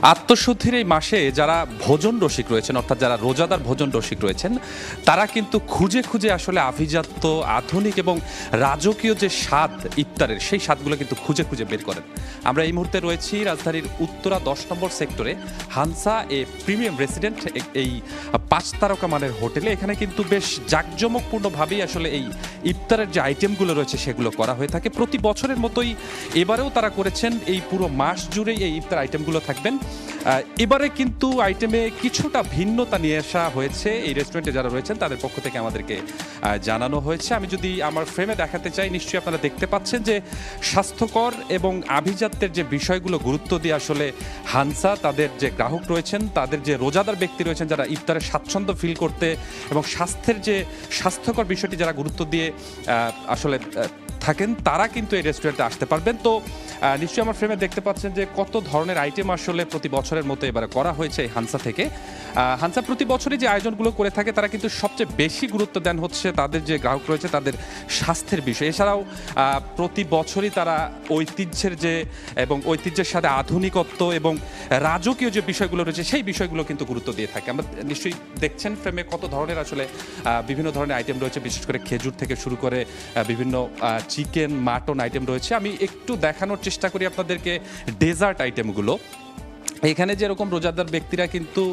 আত্মশুদ্ধির এই মাসে যারা ভোজন রসিক রয়েছেন, অর্থাৎ যারা রোজাদার ভোজন রসিক রয়েছেন, তারা কিন্তু খুঁজে খুঁজে আসলে আভিজাত্য, আধুনিক এবং রাজকীয় যে স্বাদ ইফতারের, সেই স্বাদগুলো কিন্তু খুঁজে খুঁজে বের করেন। আমরা এই মুহূর্তে রয়েছি রাজধানীর উত্তরা 10 নম্বর সেক্টরে হানসা এ প্রিমিয়াম রেসিডেন্ট, এই 5 তারকা মানের হোটেলে। এখানে কিন্তু বেশ জাঁকজমকপূর্ণভাবেই আসলে এই ইফতারের যে আইটেমগুলো রয়েছে সেগুলো করা হয়ে থাকে। প্রতি বছরের মতোই এবারেও তারা করেছেন, এই পুরো মাস জুড়েই এই ইফতার আইটেমগুলো থাকবেন। এবারে কিন্তু আইটেমে কিছুটা ভিন্নতা নিয়ে আসা হয়েছে, এই রেস্টুরেন্টে যারা রয়েছেন তাদের পক্ষ থেকে আমাদেরকে জানানো হয়েছে। আমি যদি আমার ফ্রেমে দেখাতে চাই, নিশ্চয়ই আপনারা দেখতে পাচ্ছেন যে স্বাস্থ্যকর এবং আভিজাত্যের যে বিষয়গুলো গুরুত্ব দিয়ে আসলে হানসা তাদের যে গ্রাহক রয়েছেন, তাদের যে রোজাদার ব্যক্তি রয়েছেন, যারা ইফতারে স্বাচ্ছন্দ্য ফিল করতে এবং স্বাস্থ্যের যে স্বাস্থ্যকর বিষয়টি যারা গুরুত্ব দিয়ে আসলে থাকেন, তারা কিন্তু এই রেস্টুরেন্টে আসতে পারবেন। তো নিশ্চয়ই আমার ফ্রেমে দেখতে পাচ্ছেন যে কত ধরনের আইটেম আসলে প্রতি বছরের মতো এবারে করা হয়েছে এই হানসা থেকে। হানসা প্রতি বছরই যে আয়োজনগুলো করে থাকে, তারা কিন্তু সবচেয়ে বেশি গুরুত্ব দেন হচ্ছে তাদের যে গ্রাহক রয়েছে তাদের স্বাস্থ্যের বিষয়। এছাড়াও প্রতি বছরই তারা ঐতিহ্যের যে এবং ঐতিহ্যের সাথে আধুনিকত্ব এবং রাজকীয় যে বিষয়গুলো রয়েছে সেই বিষয়গুলো কিন্তু গুরুত্ব দিয়ে থাকে। আমরা নিশ্চয়ই দেখছেন ফ্রেমে কত ধরনের আসলে বিভিন্ন ধরনের আইটেম রয়েছে, বিশেষ করে খেজুর থেকে শুরু করে বিভিন্ন চিকেন, মাটন আইটেম রয়েছে। আমি একটু দেখানোর চেষ্টা করি আপনাদেরকে ডেজার্ট আইটেমগুলো। এখানে যেরকম রোজাদার ব্যক্তিরা কিন্তু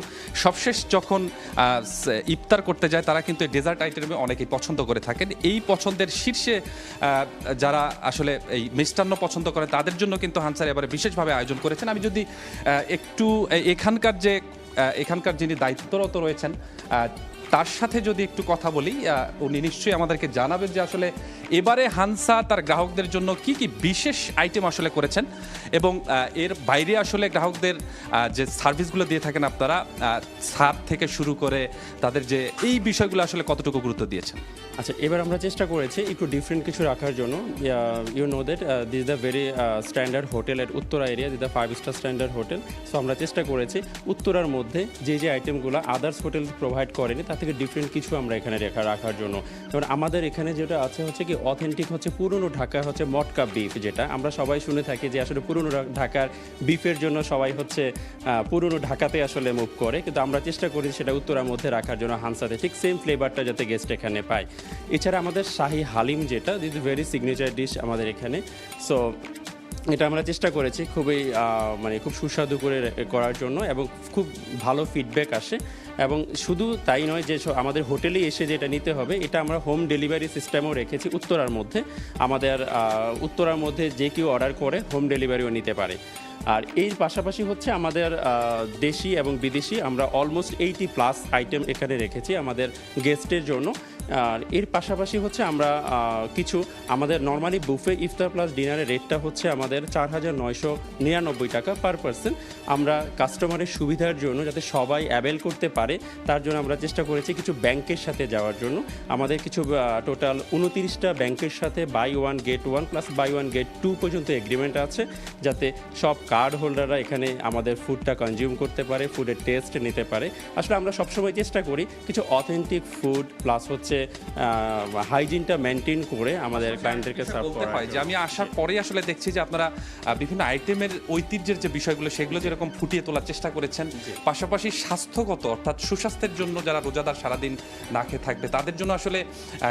সবশেষ যখন ইফতার করতে যায়, তারা কিন্তু এই ডেজার্ট আইটেমে অনেকেই পছন্দ করে থাকেন। এই পছন্দের শীর্ষে যারা আসলে এই মিষ্টান্ন পছন্দ করে, তাদের জন্য কিন্তু হানসার এবারে বিশেষভাবে আয়োজন করেছেন। আমি যদি একটু এখানকার যিনি দায়িত্বরত রয়েছেন তার সাথে যদি একটু কথা বলি, উনি নিশ্চয়ই আমাদেরকে জানাবেন যে আসলে এবারে হানসা তার গ্রাহকদের জন্য কি কি বিশেষ আইটেম আসলে করেছেন এবং এর বাইরে আসলে গ্রাহকদের যে সার্ভিসগুলো দিয়ে থাকেন আপনারা, ছাদ থেকে শুরু করে তাদের যে এই বিষয়গুলো আসলে কতটুকু গুরুত্ব দিয়েছেন। আচ্ছা, এবার আমরা চেষ্টা করেছি একটু ডিফারেন্ট কিছু রাখার জন্য। You know that this the very standard hotel at Uttara area, this the 5 star standard hotel. So আমরা চেষ্টা করেছি উত্তরার মধ্যে যে আইটেমগুলো আদার্স হোটেল প্রোভাইড করেনি, তার থেকে ডিফারেন্ট কিছু আমরা এখানে রাখার জন্য। যেমন আমাদের এখানে যেটা আছে হচ্ছে কি অথেন্টিক হচ্ছে পুরনো ঢাকা হচ্ছে মটকা বিফ, যেটা আমরা সবাই শুনে থাকি যে আসলে পুরনো ঢাকার বিফের জন্য সবাই হচ্ছে পুরনো ঢাকাতে আসলে মুভ করে, কিন্তু আমরা চেষ্টা করি সেটা উত্তরার মধ্যে রাখার জন্য হানসাতে ঠিক সেম ফ্লেভারটা যাতে গেস্ট এখানে পায়। এছাড়া আমাদের শাহি হালিম, যেটা this is very signature dish আমাদের এখানে। সো এটা আমরা চেষ্টা করেছি খুবই খুব সুস্বাদু করে করার জন্য এবং খুব ভালো ফিডব্যাক আসে। এবং শুধু তাই নয় যে আমাদের হোটেলেই এসে যেটা নিতে হবে, এটা আমরা হোম ডেলিভারি সিস্টেমও রেখেছি উত্তরার মধ্যে। আমাদের উত্তরার মধ্যে যে কেউ অর্ডার করে হোম ডেলিভারিও নিতে পারে। আর এর পাশাপাশি হচ্ছে আমাদের দেশি এবং বিদেশি আমরা অলমোস্ট 80+ আইটেম এখানে রেখেছি আমাদের গেস্টের জন্য। আর এর পাশাপাশি হচ্ছে আমরা কিছু আমাদের নর্মালি বুফে ইফতার প্লাস ডিনারের রেটটা হচ্ছে আমাদের 4,999 টাকা পার পারসন। আমরা কাস্টমারের সুবিধার জন্য যাতে সবাই অ্যাভেল করতে পারে, তার জন্য আমরা চেষ্টা করেছি কিছু ব্যাংকের সাথে যাওয়ার জন্য। আমাদের কিছু টোটাল 29টা ব্যাংকের সাথে buy one get one plus buy one get two পর্যন্ত এগ্রিমেন্ট আছে, যাতে সব কার্ড হোল্ডাররা এখানে আমাদের ফুডটা কনজিউম করতে পারে, ফুডের টেস্ট নিতে পারে। আসলে আমরা সবসময় চেষ্টা করি কিছু অথেন্টিক ফুড প্লাস হচ্ছে হাইজিনটা মেনটেন করে আমাদের ক্লায়েন্টদেরকে সার্ভ করা হয়। যে আমি আসার পরে আসলে দেখছি যে আপনারা বিভিন্ন আইটেমের ঐতিহ্যের যে বিষয়গুলো সেগুলো যেরকম ফুটিয়ে তোলার চেষ্টা করেছেন, পাশাপাশি স্বাস্থ্যগত অর্থাৎ সুস্বাস্থ্যের জন্য যারা রোজাদার সারাদিন না খেয়ে থাকবে তাদের জন্য আসলে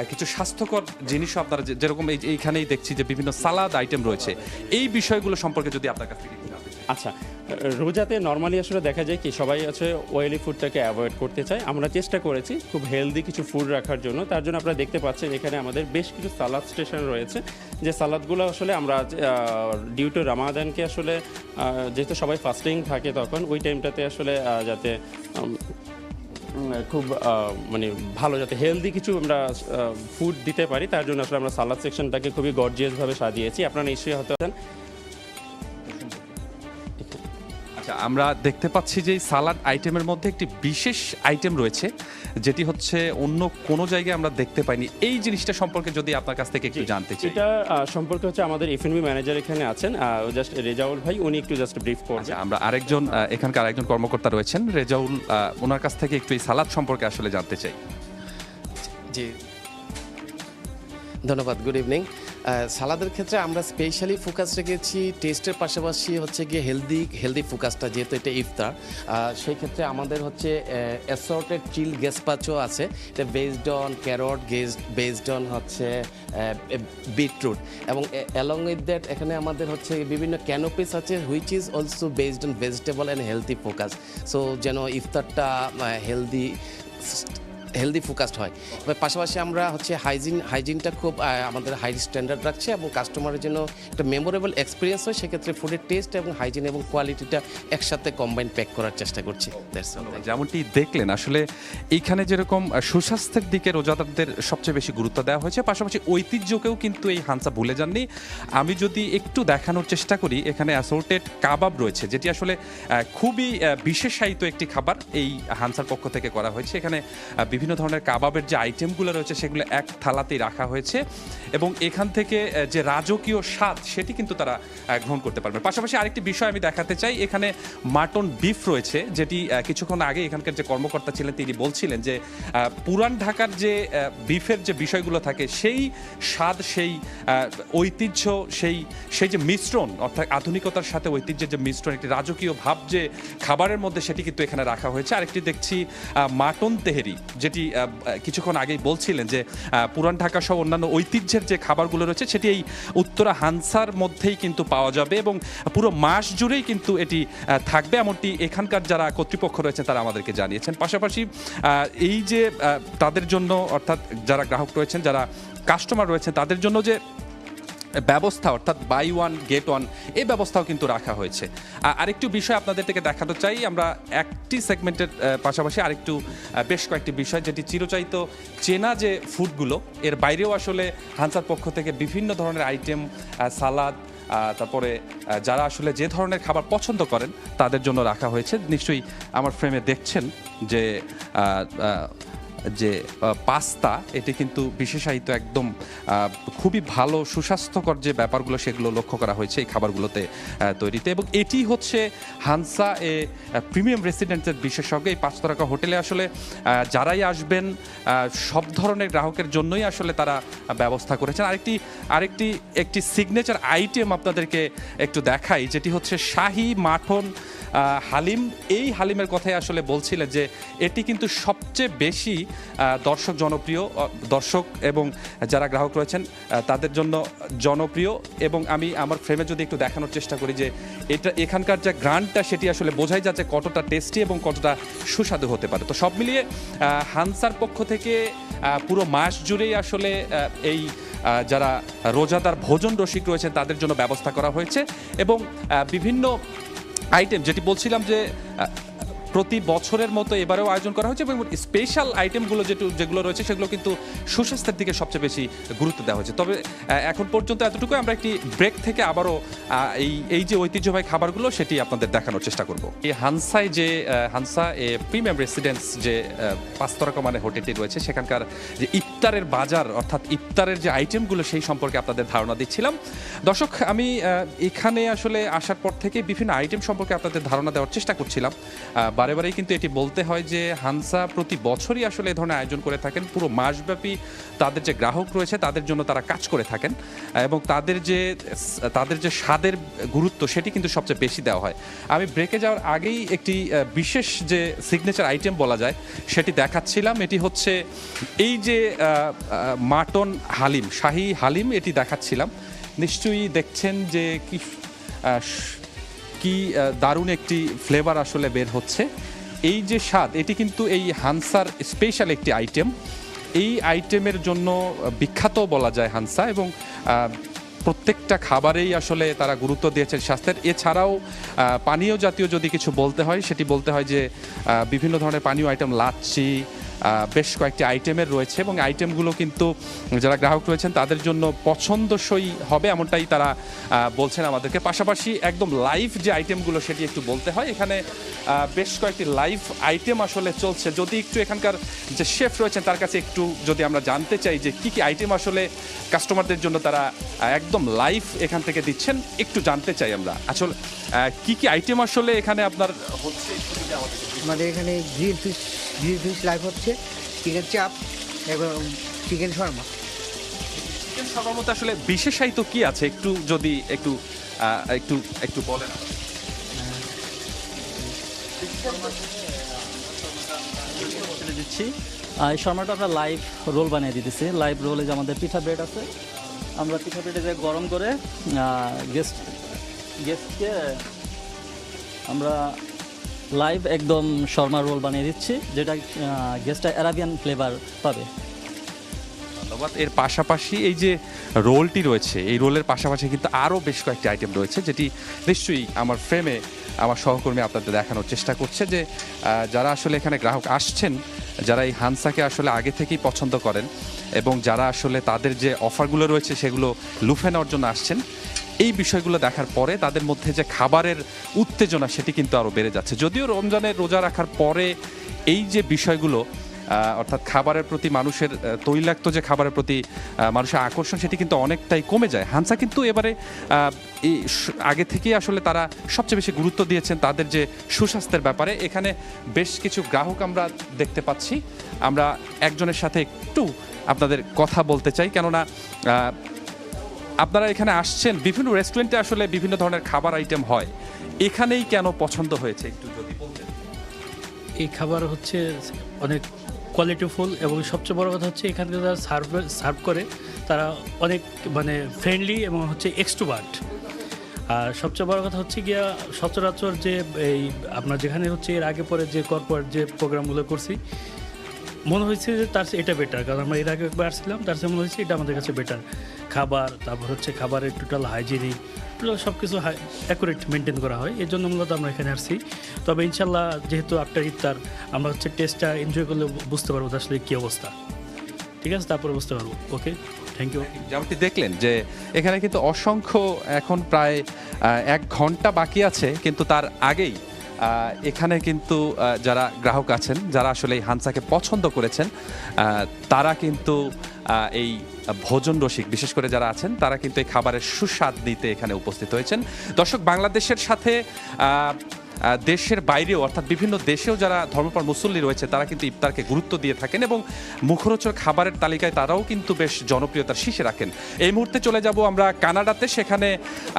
কিছু স্বাস্থ্যকর জিনিসও আপনারা যেরকম এইখানেই দেখছি যে বিভিন্ন সালাদ আইটেম রয়েছে, এই বিষয়গুলো সম্পর্কে যদি আপনার কাছ থেকে। আচ্ছা, রোজাতে নর্মালি আসলে দেখা যায় কি সবাই আছে অয়েলি ফুডটাকে অ্যাভয়েড করতে চায়। আমরা চেষ্টা করেছি খুব হেলদি কিছু ফুড রাখার জন্য। তার জন্য আপনারা দেখতে পাচ্ছেন এখানে আমাদের বেশ কিছু সালাদ স্টেশন রয়েছে, যে সালাদগুলো আসলে আমরা ডিউ টু রামাদানকে আসলে যেহেতু সবাই ফাস্টিং থাকে তখন ওই টাইমটাতে আসলে যাতে খুব ভালো যাতে হেলদি কিছু আমরা ফুড দিতে পারি, তার জন্য আসলে আমরা সালাদ সেকশনটাকে খুবই গর্জিয়াসভাবে সাজিয়েছি। আপনারা নিশ্চয়ই হতে পারেন। আমরা দেখতে পাচ্ছি যে সালাড আইটেমের মধ্যে একটি বিশেষ আইটেম রয়েছে, যেটি হচ্ছে অন্য কোনো জায়গায় আমরা দেখতে পাইনি। এই জিনিসটা সম্পর্কে যদি আপনার কাছ থেকে একটু জানতে চাই। এটা সম্পর্কে হচ্ছে আমাদের এফএনবি ম্যানেজার এখানে আছেন, জাস্ট রেজাউল ভাই, উনি একটু জাস্ট ব্রিফ করবেন। আমরা আরেকজন এখানকার আরেকজন কর্মকর্তা রয়েছেন রেজাউল, ওনার কাছ থেকে একটু এই সালাদ সম্পর্কে আসলে জানতে চাই। জি, ধন্যবাদ। Good evening. সালাদের ক্ষেত্রে আমরা স্পেশালি ফোকাস রেখেছি টেস্টের পাশাপাশি হচ্ছে গিয়ে হেলদি ফোকাসটা, যেহেতু এটা ইফতার। সেই ক্ষেত্রে আমাদের হচ্ছে অ্যাসর্টেড চিল গেসপাচো আছে, এটা based on carrot, based on হচ্ছে বিটরুট, এবং অ্যালং উইথ দ্যাট এখানে আমাদের হচ্ছে বিভিন্ন ক্যানোপিস আছে which is also based on vegetable and healthy focus, so যেন ইফতারটা হেলদি ফোকাসড হয়। এবার পাশাপাশি আমরা হচ্ছে হাইজিনটা খুব আমাদের হাই স্ট্যান্ডার্ড রাখছি, এবং কাস্টমারের জন্য একটা মেমোরেবল এক্সপিরিয়েন্স হয়, সেক্ষেত্রে ফুডের টেস্ট এবং হাইজিন এবং কোয়ালিটিটা একসাথে কম্বাইন প্যাক করার চেষ্টা করছি। যেমনটি দেখলেন আসলে এইখানে যেরকম সুস্বাস্থ্যের দিকে রোজাদারদের সবচেয়ে বেশি গুরুত্ব দেওয়া হয়েছে, পাশাপাশি ঐতিহ্যকেও কিন্তু এই হানসা ভুলে যাননি। আমি যদি একটু দেখানোর চেষ্টা করি, এখানে অ্যাসর্টেড কাবাব রয়েছে, যেটি আসলে খুবই বিশেষায়িত একটি খাবার এই হানসার পক্ষ থেকে করা হয়েছে। এখানে বিভিন্ন ধরনের কাবাবের যে আইটেমগুলো রয়েছে সেগুলো এক থালাতেই রাখা হয়েছে, এবং এখান থেকে যে রাজকীয় স্বাদ সেটি কিন্তু তারা গ্রহণ করতে পারবে। পাশাপাশি আরেকটি বিষয় আমি দেখাতে চাই, এখানে মাটন বিফ রয়েছে, যেটি কিছুক্ষণ আগে এখানকার যে কর্মকর্তা ছিলেন তিনি বলছিলেন যে পুরান ঢাকার যে বিফের যে বিষয়গুলো থাকে সেই স্বাদ, সেই ঐতিহ্য, সেই যে মিশ্রণ, অর্থাৎ আধুনিকতার সাথে ঐতিহ্যের যে মিশ্রণ, একটি রাজকীয় ভাব যে খাবারের মধ্যে, সেটি কিন্তু এখানে রাখা হয়েছে। আরেকটি দেখছি মাটন তেহেরি, যেটি কিছুক্ষণ আগেই বলছিলেন যে পুরান ঢাকা সহ অন্যান্য ঐতিহ্যের যে খাবারগুলো রয়েছে সেটি এই উত্তরা হানসার মধ্যেই কিন্তু পাওয়া যাবে, এবং পুরো মাস জুড়েই কিন্তু এটি থাকবে, এমনটি এখানকার যারা কর্তৃপক্ষ রয়েছে তারা আমাদেরকে জানিয়েছেন। পাশাপাশি এই যে তাদের জন্য, অর্থাৎ যারা গ্রাহক রয়েছেন, যারা কাস্টমার রয়েছেন, তাদের জন্য যে ব্যবস্থা, অর্থাৎ বাই ওয়ান গেট ওয়ান, এই ব্যবস্থাও কিন্তু রাখা হয়েছে। আরেকটু বিষয় আপনাদের থেকে দেখাতে চাই, আমরা একটি সেগমেন্টের পাশাপাশি আরেকটু বেশ কয়েকটি বিষয়, যেটি চিরচারিত চেনা যে ফুডগুলো, এর বাইরেও আসলে হানসার পক্ষ থেকে বিভিন্ন ধরনের আইটেম, সালাদ, তারপরে যারা আসলে যে ধরনের খাবার পছন্দ করেন তাদের জন্য রাখা হয়েছে। নিশ্চয়ই আমার ফ্রেমে দেখছেন যে পাস্তা, এটি কিন্তু বিশেষায়িত একদম খুবই ভালো সুস্বাস্থ্যকর যে ব্যাপারগুলো সেগুলো লক্ষ্য করা হয়েছে এই খাবারগুলোতে তৈরিতে, এবং এটি হচ্ছে হানসা প্রিমিয়াম রেসিডেন্টের বিশেষজ্ঞ। এই 5 তারকা হোটেলে আসলে যারাই আসবেন সব ধরনের গ্রাহকের জন্যই আসলে তারা ব্যবস্থা করেছেন। একটি সিগনেচার আইটেম আপনাদেরকে একটু দেখাই, যেটি হচ্ছে শাহী মাটন হালিম। এই হালিমের কথাই আসলে বলছিলেন যে এটি কিন্তু সবচেয়ে বেশি দর্শক এবং যারা গ্রাহক রয়েছেন তাদের জন্য জনপ্রিয়, এবং আমি আমার ফ্রেমে যদি একটু দেখানোর চেষ্টা করি যে এখানকার যে গ্রান্টটা সেটি আসলে বোঝাই যাচ্ছে কতটা টেস্টি এবং কতটা সুস্বাদু হতে পারে। তো সব মিলিয়ে হানসার পক্ষ থেকে পুরো মাস জুড়েই আসলে এই যারা রোজাদার ভোজন রসিক রয়েছেন তাদের জন্য ব্যবস্থা করা হয়েছে, এবং বিভিন্ন আইটেম, যেটি বলছিলাম যে প্রতি বছরের মতো এবারেও আয়োজন করা হয়েছে, এবং স্পেশাল আইটেমগুলো যেগুলো রয়েছে সেগুলো কিন্তু সুস্বাস্থ্যের দিকে সবচেয়ে বেশি গুরুত্ব দেওয়া হয়েছে। তবে এখন পর্যন্ত এতটুকু, আমরা একটি ব্রেক থেকে আবারও এই যে ঐতিহ্যবাহী খাবারগুলো সেটি আপনাদের দেখানোর চেষ্টা করব। এই হানসায় যে হানসা প্রিমিয়াম রেসিডেন্স যে 5 তারকা মানে হোটেলটি রয়েছে, সেখানকার যে ইফতারের বাজার, অর্থাৎ ইফতারের যে আইটেমগুলো সেই সম্পর্কে আপনাদের ধারণা দিচ্ছিলাম। দর্শক, আমি এখানে আসলে আসার পর থেকে বিভিন্ন আইটেম সম্পর্কে আপনাদের ধারণা দেওয়ার চেষ্টা করছিলাম। বারেবারেই কিন্তু এটি বলতে হয় যে হানসা প্রতি বছরই আসলে এই ধরনের আয়োজন করে থাকেন, পুরো মাসব্যাপী তাদের যে গ্রাহক রয়েছে তাদের জন্য তারা কাজ করে থাকেন, এবং তাদের যে স্বাদের গুরুত্ব সেটি কিন্তু সবচেয়ে বেশি দেওয়া হয়। আমি ব্রেকে যাওয়ার আগেই একটি বিশেষ যে সিগনেচার আইটেম বলা যায় সেটি দেখাচ্ছিলাম। এটি হচ্ছে এই যে মাটন হালিম, শাহী হালিম, এটি দেখাচ্ছিলাম। নিশ্চয়ই দেখছেন যে কি দারুণ একটি ফ্লেভার আসলে বের হচ্ছে। এই যে স্বাদ, এটি কিন্তু এই হানসার স্পেশাল একটি আইটেম। এই আইটেমের জন্য বিখ্যাত বলা যায় হানসা, এবং প্রত্যেকটা খাবারেই আসলে তারা গুরুত্ব দিয়েছেন স্বাস্থ্যের। এছাড়াও পানীয় জাতীয় যদি কিছু বলতে হয়, সেটি বলতে হয় যে বিভিন্ন ধরনের পানীয় আইটেম, লাচ্ছি, বেশ কয়েকটি আইটেমের রয়েছে, এবং আইটেমগুলো কিন্তু যারা গ্রাহক রয়েছেন তাদের জন্য পছন্দসই হবে এমনটাই তারা বলছেন আমাদেরকে। পাশাপাশি একদম লাইভ যে আইটেমগুলো সেটি একটু বলতে হয়, এখানে বেশ কয়েকটি লাইভ আইটেম আসলে চলছে। যদি একটু এখানকার যে শেফ রয়েছেন তার কাছে একটু যদি আমরা জানতে চাই যে কী কী আইটেম আসলে কাস্টমারদের জন্য তারা একদম লাইভ এখান থেকে দিচ্ছেন, একটু জানতে চাই আমরা আসলে কী কী আইটেম আসলে এখানে আপনার হচ্ছে। আমাদের এখানে গ্রিল ফিশ লাইভ হচ্ছে, চিকেন চাপ এবং চিকেন শর্মা। চিকেন সবার মধ্যে আসলে বিশেষায়িত কি আছে একটু যদি একটু একটু একটু বলেন। বলে দিচ্ছি এই শর্মাটা আমরা লাইভ রোল বানিয়ে দিতেছি। লাইভ রোলে যে আমাদের পিঠা ব্রেড আছে, আমরা পিঠা ব্রেডে যে গরম করে গেস্টকে আমরা লাইভ একদম শর্মা রোল বানিয়ে দিচ্ছি, যেটা গেস্টটা অ্যারাবিয়ান ফ্লেভার পাবে। ধন্যবাদ। এর পাশাপাশি এই যে রোলটি রয়েছে, এই রোলের পাশাপাশি কিন্তু আরও বেশ কয়েকটি আইটেম রয়েছে, যেটি নিশ্চয়ই আমার ফ্রেমে আমার সহকর্মী আপনাদের দেখানোর চেষ্টা করছে যে যারা আসলে এখানে গ্রাহক আসছেন, যারা এই হানসাকে আসলে আগে থেকেই পছন্দ করেন এবং যারা আসলে তাদের যে অফারগুলো রয়েছে সেগুলো লুফে নেওয়ার জন্য আসছেন, এই বিষয়গুলো দেখার পরে তাদের মধ্যে যে খাবারের উত্তেজনা সেটি কিন্তু আরও বেড়ে যাচ্ছে। যদিও রমজানের রোজা রাখার পরে এই যে বিষয়গুলো অর্থাৎ খাবারের প্রতি মানুষের তৈলাক্ত যে খাবারের প্রতি মানুষের আকর্ষণ সেটি কিন্তু অনেকটাই কমে যায়। হানসা কিন্তু এবারে এই আগে থেকেই আসলে তারা সবচেয়ে বেশি গুরুত্ব দিয়েছেন তাদের যে সুস্বাস্থ্যের ব্যাপারে। এখানে বেশ কিছু গ্রাহক আমরা দেখতে পাচ্ছি, আমরা একজনের সাথে একটু আপনাদের কথা বলতে চাই, কেননা আপনারা এখানে আসছেন, বিভিন্ন রেস্টুরেন্টে আসলে বিভিন্ন ধরনের খাবার আইটেম হয়, এখানেই কেন পছন্দ হয়েছে একটু যদি বলতেন। এই খাবার হচ্ছে অনেক কোয়ালিটিফুল এবং সবচেয়ে বড় কথা হচ্ছে এখানকে যারা সার্ভ করে তারা অনেক মানে ফ্রেন্ডলি এবং হচ্ছে এক্সট্রোভার্ট। আর সবচেয়ে বড় কথা হচ্ছে গিয়া সচরাচর যে এই আপনার যেখানে হচ্ছে এর আগে পরে যে কর্পোরেট যে প্রোগ্রামগুলো করছি, মনে হয়েছে যে তার চেয়ে এটা বেটার, কারণ আমরা এর আগে একবার আসছিলাম, তার চেয়ে মনে হয়েছে এটা আমাদের কাছে বেটার খাবার। তারপর হচ্ছে খাবারের টোটাল হাইজিনিক, টোটাল সব কিছু অ্যাকুরেট মেনটেন করা হয়, এর জন্য মূলত আমরা এখানে আসছি। তবে ইনশাল্লাহ যেহেতু আফটার ইফতার আমরা হচ্ছে টেস্টটা এনজয় করলে বুঝতে পারবো আসলে কী অবস্থা। ঠিক আছে, তারপরে বুঝতে পারবো। ওকে, থ্যাংক ইউ। যেমনটি দেখলেন যে এখানে কিন্তু অসংখ্য, এখন প্রায় 1 ঘন্টা বাকি আছে, কিন্তু তার আগেই এখানে কিন্তু যারা গ্রাহক আছেন, যারা আসলে এই হানসাকে পছন্দ করেছেন, তারা কিন্তু এই ভোজন রসিক বিশেষ করে যারা আছেন, তারা কিন্তু এই খাবারের সুস্বাদ নিতে এখানে উপস্থিত হয়েছেন। দর্শক, বাংলাদেশের সাথে দেশের বাইরেও অর্থাৎ বিভিন্ন দেশেও যারা ধর্মপ্রাণ মুসল্লি রয়েছে, তারা কিন্তু ইফতারকে গুরুত্ব দিয়ে থাকেন এবং মুখরোচক খাবারের তালিকায় তারাও কিন্তু বেশ জনপ্রিয়তার শীর্ষে রাখেন। এই মুহূর্তে চলে যাব আমরা কানাডাতে, সেখানে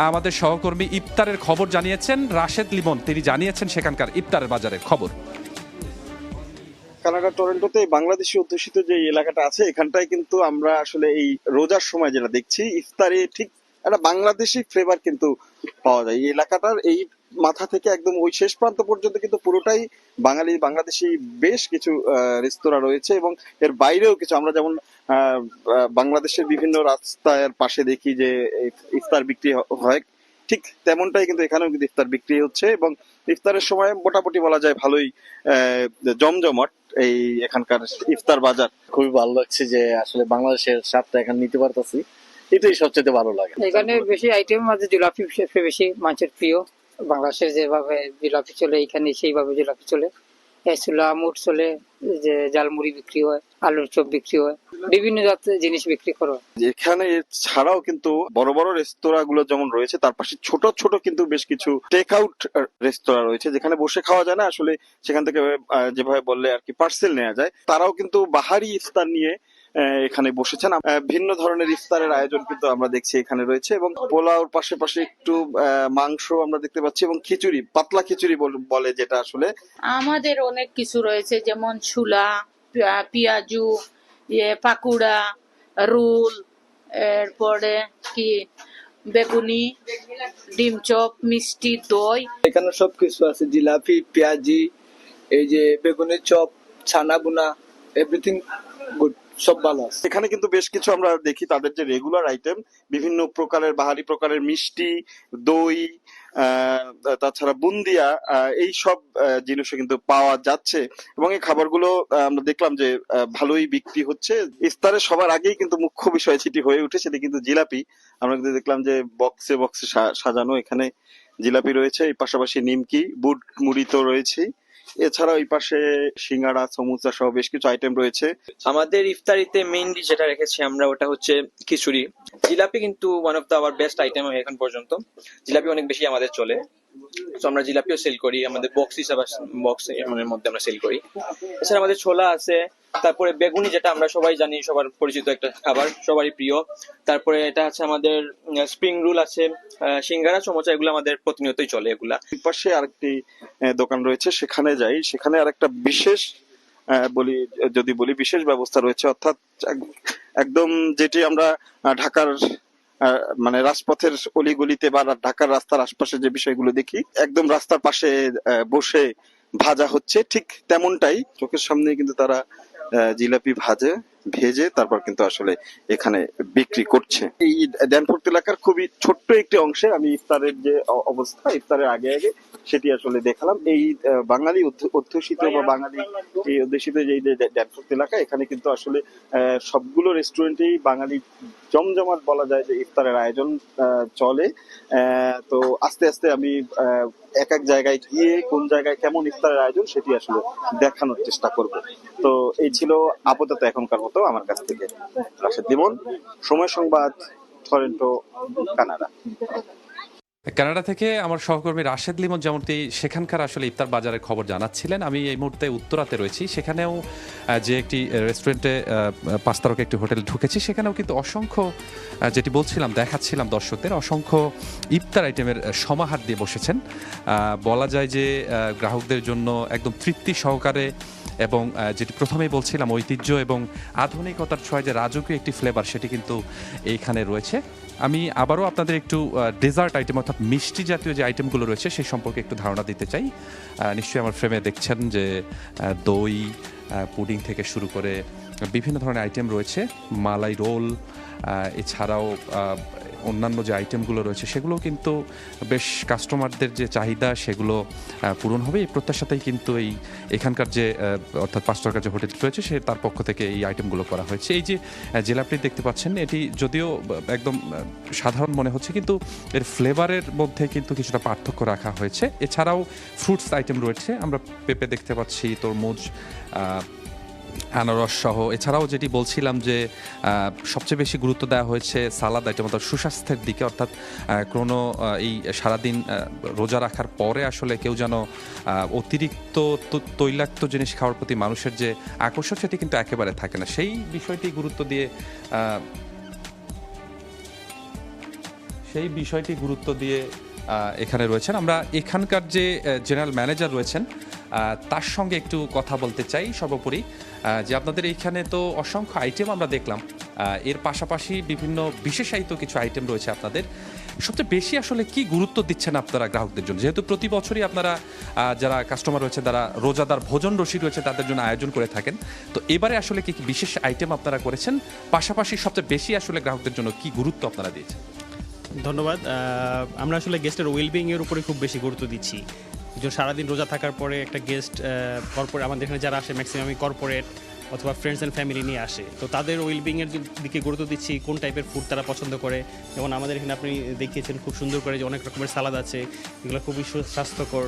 আমাদের সহকর্মী ইফতারের খবর জানিয়েছেন রাশেদ লিমন, তিনি জানিয়েছেন সেখানকার ইফতারের বাজারের খবর। কানাডা টরন্টোতে বাংলাদেশি অধ্যুষিত যে এলাকাটা আছে, এখানটায় কিন্তু আমরা আসলে এই রোজার সময় যেটা দেখছি, ইফতারে ঠিক একটা বাংলাদেশি ফ্লেভার কিন্তু পাওয়া যায়। এই এলাকাটার এই মাথা থেকে একদম ওই শেষ প্রান্ত পর্যন্ত কিন্তু পুরোটাই বাংলাদেশি বেশ কিছু রেস্তোরাঁ রয়েছে এবং এর বাইরেও কিছু, আমরা যেমন বাংলাদেশের বিভিন্ন রাস্তার পাশে দেখি যে ইফতার বিক্রি হয়, ঠিক তেমনটাই কিন্তু এখানেও কিন্তু ইফতার বিক্রি হচ্ছে এবং ইফতারের সময় মোটামুটি বলা যায় ভালোই জমজমাট এই এখানকার ইফতার বাজার। খুবই ভালো লাগছে যে আসলে বাংলাদেশের স্বাদটা এখানে নিতে পারতেছি, এটাই সবচেয়ে ভালো লাগে। এখানে বেশি আইটেম আছে, জিলাপি বেশি মানুষের প্রিয়। বাংলাদেশে যেভাবে জিলাপি চলে, এখানে সেইভাবে জিলাপি চলে, এসুলা মুট চলে, যে জালমুড়ি বিক্রি হয়, আলুর চপ বিক্রি হয়, বিভিন্ন জাতের জিনিস বিক্রি করা হয়। এখানে ছাড়াও কিন্তু বড় বড় রেস্তোরাঁ গুলো যেমন রয়েছে, তার পাশে ছোট ছোট কিন্তু বেশ কিছু টেক আউট রেস্তোরাঁ রয়েছে, যেখানে বসে খাওয়া যায় না, আসলে সেখান থেকে যেভাবে বললে আর কি পার্সেল নেওয়া যায়। তারাও কিন্তু বাহারি ইফতার নিয়ে এখানে বসেছেন। ভিন্ন ধরনের ইফতারের আয়োজন কিন্তু আমরা দেখছি এখানে রয়েছে এবং পোলাওর পাশে একটু মাংস আমরা দেখতে পাচ্ছি এবং খিচুড়ি, পাতলা খিচুড়ি বলে যেটা আসলে। আমাদের অনেক কিছু রয়েছে, যেমন ছোলা, পেঁয়াজু, পাকুড়া, রোল, এরপরে কি বেগুনি, ডিম চপ, মিষ্টি, দই। এখানে সবকিছু আছে, জিলাপি, পেঁয়াজি, এই যে বেগুনের চপ, ছানা বুনা, এভরিথিং গুড, সব ভালো আছে। এখানে কিন্তু বেশ কিছু আমরা দেখি তাদের যে রেগুলার আইটেম, বিভিন্ন প্রকারের বাহারি প্রকারের মিষ্টি, দই, তাছাড়া বুন্দিয়া, এই সব জিনিসও কিন্তু পাওয়া যাচ্ছে এবং এই খাবারগুলো আমরা দেখলাম যে ভালোই বিক্রি হচ্ছে। ইফতারে সবার আগেই কিন্তু মুখ্য বিষয় যেটি হয়ে উঠে সেটি কিন্তু জিলাপি। আমরা কিন্তু দেখলাম যে বক্সে বক্সে সাজানো এখানে জিলাপি রয়েছে, এই পাশাপাশি নিমকি, বুট মুড়ি তো রয়েছে, এছাড়াও এই পাশে সিঙ্গাড়া, সমুচা সহ বেশ কিছু আইটেম রয়েছে। আমাদের ইফতারিতে মেইনলি যেটা রেখেছি আমরা, ওটা হচ্ছে খিচুড়ি। জিলাপি কিন্তু one of the our best item এখন পর্যন্ত। জিলাপি অনেক বেশি আমাদের চলে। তো আমরা জিলাপিও সেল করি, আমাদের বক্স হিসাবে বক্স এর মধ্যে আমরা সেল করি। এছাড়া আমাদের ছোলা আছে, তারপরে বেগুনি যেটা আমরা সবাই জানি, সবার পরিচিত একটা খাবার, সবারই প্রিয়। তারপরে এটা আছে আমাদের স্প্রিং রোল আছে, সিঙ্গারা, সমোসা, এগুলো আমাদের প্রতিনিয়তই চলে এগুলা। এই পাশে আরেকটি দোকান রয়েছে, সেখানে যাই। সেখানে আরেকটা বিশেষ যদি বলি বিশেষ ব্যবস্থা রয়েছে, অর্থাৎ একদম যেটি আমরা ঢাকার মানে রাজপথের অলিগলিতে বা ঢাকার রাস্তার আশপাশে যে বিষয়গুলো দেখি, একদম রাস্তার পাশে বসে ভাজা হচ্ছে, ঠিক তেমনটাই চোখের সামনে কিন্তু তারা জিলাপি ভেজে তারপর কিন্তু আসলে এখানে বিক্রি করছে। এই ড্যানফোর্ট এলাকার খুবই ছোট্ট একটি অংশে আমি ইফতারের যে অবস্থা, ইফতারের আগে সেটি আসলে দেখালাম। এই বাঙালি অধ্যুষিত বা বাঙালি এই অধ্যুষিত যে ড্যানফোর্ট এলাকা, এখানে কিন্তু আসলে সবগুলো রেস্টুরেন্টেই বাঙালি জমজমাট বলা যায় যে ইফতারের আয়োজন চলে। তো আস্তে আস্তে আমি এক এক জায়গায় গিয়ে কোন জায়গায় কেমন ইফতারের আয়োজন সেটি আসলে দেখানোর চেষ্টা করব। তো এই ছিল আপাতত এখনকার মতো আমার কাছ থেকে রাশেদ লিমন, সময় সংবাদ, টরন্টো, কানাডা। কানাডা থেকে আমার সহকর্মী রাশেদ লিমন যেমনটি সেখানকার আসলে ইফতার বাজারের খবর জানাচ্ছিলেন। আমি এই মুহূর্তে উত্তরাতে রয়েছি, সেখানেও যে একটি রেস্টুরেন্টে 5 তারকা একটি হোটেলে ঢুকেছি, সেখানেও কিন্তু অসংখ্য যেটি বলছিলাম দেখাচ্ছিলাম দর্শকদের, অসংখ্য ইফতার আইটেমের সমাহার দিয়ে বসেছেন। বলা যায় যে গ্রাহকদের জন্য একদম তৃপ্তি সহকারে এবং যেটি প্রথমেই বলছিলাম ঐতিহ্য এবং আধুনিকতার ছোঁয়ায় যে রাজকীয় একটি ফ্লেভার সেটি কিন্তু এইখানে রয়েছে। আমি আবারও আপনাদের একটু ডেজার্ট আইটেম অর্থাৎ মিষ্টি জাতীয় যে আইটেমগুলো রয়েছে সেই সম্পর্কে একটু ধারণা দিতে চাই। নিশ্চয়ই আমার ফ্রেমে দেখছেন যে দই, পুডিং থেকে শুরু করে বিভিন্ন ধরনের আইটেম রয়েছে, মালাই রোল, এছাড়াও অন্যান্য যে আইটেমগুলো রয়েছে সেগুলো কিন্তু বেশ কাস্টমারদের যে চাহিদা সেগুলো পূরণ হবে এই প্রত্যাশাতেই কিন্তু এখানকার যে অর্থাৎ 5 টাকার যে হোটেল রয়েছে সে তার পক্ষ থেকে এই আইটেমগুলো করা হয়েছে। এই যে জিলাপি দেখতে পাচ্ছেন, এটি যদিও একদম সাধারণ মনে হচ্ছে কিন্তু এর ফ্লেভারের মধ্যে কিন্তু কিছুটা পার্থক্য রাখা হয়েছে। এছাড়াও ফ্রুটস আইটেম রয়েছে, আমরা পেঁপে দেখতে পাচ্ছি, তরমুজ, আনারস সহ। এছাড়াও যেটি বলছিলাম যে সবচেয়ে বেশি গুরুত্ব দেওয়া হয়েছে সালাদ আইটেম অর্থাৎ সুস্বাস্থ্যের দিকে, অর্থাৎ কোনো এই সারাদিন রোজা রাখার পরে আসলে কেউ যেন অতিরিক্ত তৈলাক্ত জিনিস খাওয়ার প্রতি মানুষের যে আকর্ষণ সেটি কিন্তু একেবারে থাকে না, সেই বিষয়টি গুরুত্ব দিয়ে এখানে রয়েছেন। আমরা এখানকার যে জেনারেল ম্যানেজার রয়েছেন তার সঙ্গে একটু কথা বলতে চাই। সর্বোপরি যে আপনাদের এইখানে তো অসংখ্য আইটেম আমরা দেখলাম, এর পাশাপাশি বিভিন্ন বিশেষায়িত কিছু আইটেম রয়েছে আপনাদের। সবচেয়ে বেশি আসলে কি গুরুত্ব দিচ্ছেন আপনারা গ্রাহকদের জন্য, যেহেতু প্রতি বছরই আপনারা যারা কাস্টমার রয়েছে, যারা রোজাদার ভোজন রসিক রয়েছে তাদের জন্য আয়োজন করে থাকেন, তো এবারে আসলে কি কি বিশেষ আইটেম আপনারা করেছেন, পাশাপাশি সবচেয়ে বেশি আসলে গ্রাহকদের জন্য কি গুরুত্ব আপনারা দিয়েছেন? ধন্যবাদ। আমরা আসলে গেস্টের ওয়েলবিং এর উপরে খুব বেশি গুরুত্ব দিচ্ছি। যে সারাদিন রোজা থাকার পরে একটা গেস্ট কর্পোরেট, আমাদের এখানে যারা আসে ম্যাক্সিমামই কর্পোরেট অথবা ফ্রেন্ডস অ্যান্ড ফ্যামিলি নিয়ে আসে, তো তাদের ওয়েলবিংয়ের দিকে গুরুত্ব দিচ্ছি, কোন টাইপের ফুড তারা পছন্দ করে। যেমন আমাদের এখানে আপনি দেখিয়েছেন খুব সুন্দর করে যে অনেক রকমের সালাদ আছে, এগুলো খুবই স্বাস্থ্যকর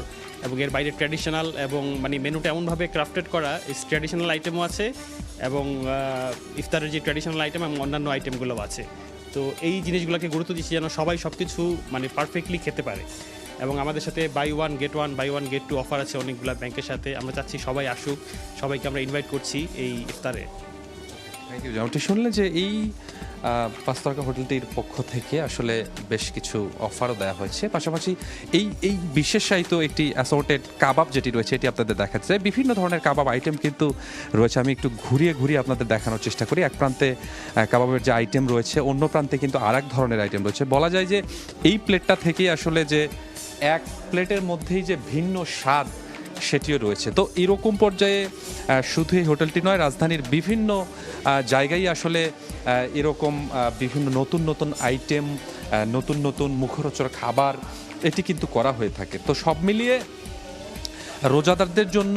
এবং এর বাইরে ট্র্যাডিশনাল এবং মানে মেনুটা এমনভাবে ক্রাফটেড করা, ট্র্যাডিশনাল আইটেমও আছে এবং ইফতারের যে ট্র্যাডিশনাল আইটেম এবং অন্যান্য আইটেমগুলো আছে। তো এই জিনিসগুলোকে গুরুত্ব দিচ্ছি যেন সবাই সব কিছু মানে পারফেক্টলি খেতে পারে। এবং আমাদের সাথে buy one get two offer আছে অনেকগুলো ব্যাংকের সাথে। আমরা চাচ্ছি সবাই আসুক, সবাইকে আমরা ইনভাইট করছি এই ইফতারে। Thank you. যেমনটি শুনলেন যে এই 5 তারকা হোটেলটির পক্ষ থেকে আসলে বেশ কিছু অফারও দেওয়া হয়েছে, পাশাপাশি এই বিশেষায়িত একটি অ্যাসর্টেড কাবাব যেটি রয়েছে এটি আপনাদের দেখাচ্ছে। বিভিন্ন ধরনের কাবাব আইটেম কিন্তু রয়েছে, আমি একটু ঘুরিয়ে আপনাদের দেখানোর চেষ্টা করি। এক প্রান্তে কাবাবের যে আইটেম রয়েছে, অন্য প্রান্তে কিন্তু আরেক ধরনের আইটেম রয়েছে। বলা যায় যে এই প্লেটটা থেকেই আসলে যে এক প্লেটের মধ্যেই যে ভিন্ন স্বাদ সেটিও রয়েছে। তো এরকম পর্যায়ে শুধু এই হোটেলটি নয়, রাজধানীর বিভিন্ন জায়গায় আসলে এরকম বিভিন্ন নতুন আইটেম, নতুন মুখরোচক খাবার এটি কিন্তু করা হয়ে থাকে। তো সব মিলিয়ে রোজাদারদের জন্য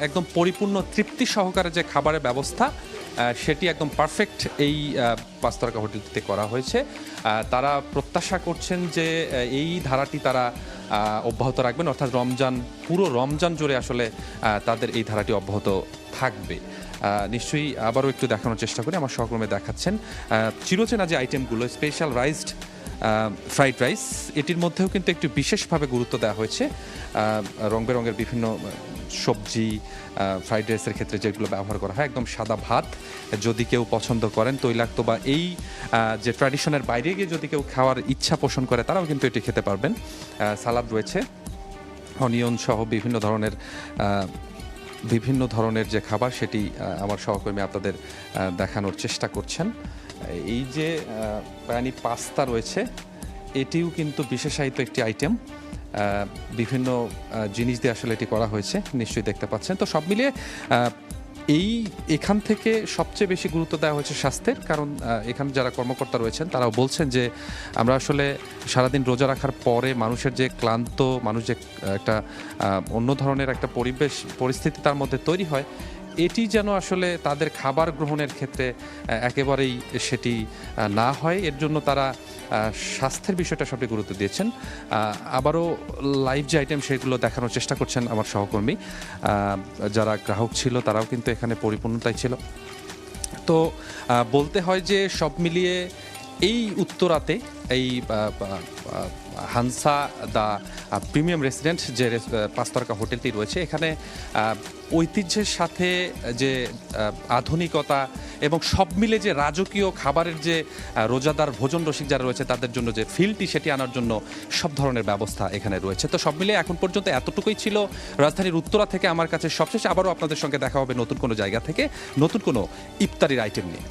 একদম পরিপূর্ণ তৃপ্তি সহকারে যে খাবারের ব্যবস্থা সেটি একদম পারফেক্ট এই 5 তারকা হোটেলটিতে করা হয়েছে। তারা প্রত্যাশা করছেন যে এই ধারাটি তারা অব্যাহত রাখবেন, অর্থাৎ পুরো রমজান জুড়ে আসলে তাদের এই ধারাটি অব্যাহত থাকবে। নিশ্চয়ই আবারও একটু দেখানোর চেষ্টা করি। আমার সহকর্মী দেখাচ্ছেন চিরচেনা যে আইটেমগুলো, স্পেশাল রাইসড ফ্রাইড রাইস, এটির মধ্যেও কিন্তু একটু বিশেষভাবে গুরুত্ব দেওয়া হয়েছে রং বেরঙের বিভিন্ন সবজি। ফ্রাইড রাইসের ক্ষেত্রে যেগুলো ব্যবহার করা হয় একদম সাদা ভাত, যদি কেউ পছন্দ করেন তৈলাক্ত বা এই যে ট্র্যাডিশনের বাইরে গিয়ে যদি কেউ খাওয়ার ইচ্ছা পোষণ করে তারাও কিন্তু এটি খেতে পারবেন। সালাদ রয়েছে, অনিয়ন সহ বিভিন্ন ধরনের যে খাবার সেটি আমার সহকর্মী আপনাদের দেখানোর চেষ্টা করছেন। এই যে প্রাণী পাস্তা রয়েছে, এটিও কিন্তু বিশেষায়িত একটি আইটেম, বিভিন্ন জিনিস দিয়ে আসলে এটি করা হয়েছে, নিশ্চয়ই দেখতে পাচ্ছেন। তো সব মিলিয়ে এখান থেকে সবচেয়ে বেশি গুরুত্ব দেওয়া হয়েছে স্বাস্থ্যের, কারণ এখানে যারা কর্মকর্তা রয়েছেন তারাও বলছেন যে আমরা আসলে সারাদিন রোজা রাখার পরে মানুষের যে ক্লান্ত, মানুষ যে একটা অন্য ধরনের একটা পরিস্থিতি তার মধ্যে তৈরি হয়, এটি যেন আসলে তাদের খাবার গ্রহণের ক্ষেত্রে একেবারেই সেটি না হয়, এর জন্য তারা স্বাস্থ্যের বিষয়টা সবচেয়ে গুরুত্ব দিয়েছেন। আবারও লাইভ যে আইটেম সেগুলো দেখানোর চেষ্টা করছেন আমার সহকর্মী। যারা গ্রাহক ছিল তারাও কিন্তু এখানে পরিপূর্ণতাই ছিল। তো বলতে হয় যে সব মিলিয়ে এই উত্তরাতে এই হানসা দ্য প্রিমিয়াম রেসিডেন্ট যে 5 তারকা হোটেলটি রয়েছে, এখানে ঐতিহ্যের সাথে যে আধুনিকতা এবং সব মিলে যে রাজকীয় খাবারের যে রোজাদার ভোজন রসিক যারা রয়েছে তাদের জন্য যে ফিলটি সেটি আনার জন্য সব ধরনের ব্যবস্থা এখানে রয়েছে। তো সব মিলে এখন পর্যন্ত এতটুকুই ছিল রাজধানীর উত্তরা থেকে আমার কাছে সবশেষ। আবারও আপনাদের সঙ্গে দেখা হবে নতুন কোনো জায়গা থেকে নতুন কোনো ইফতারির আইটেম নিয়ে।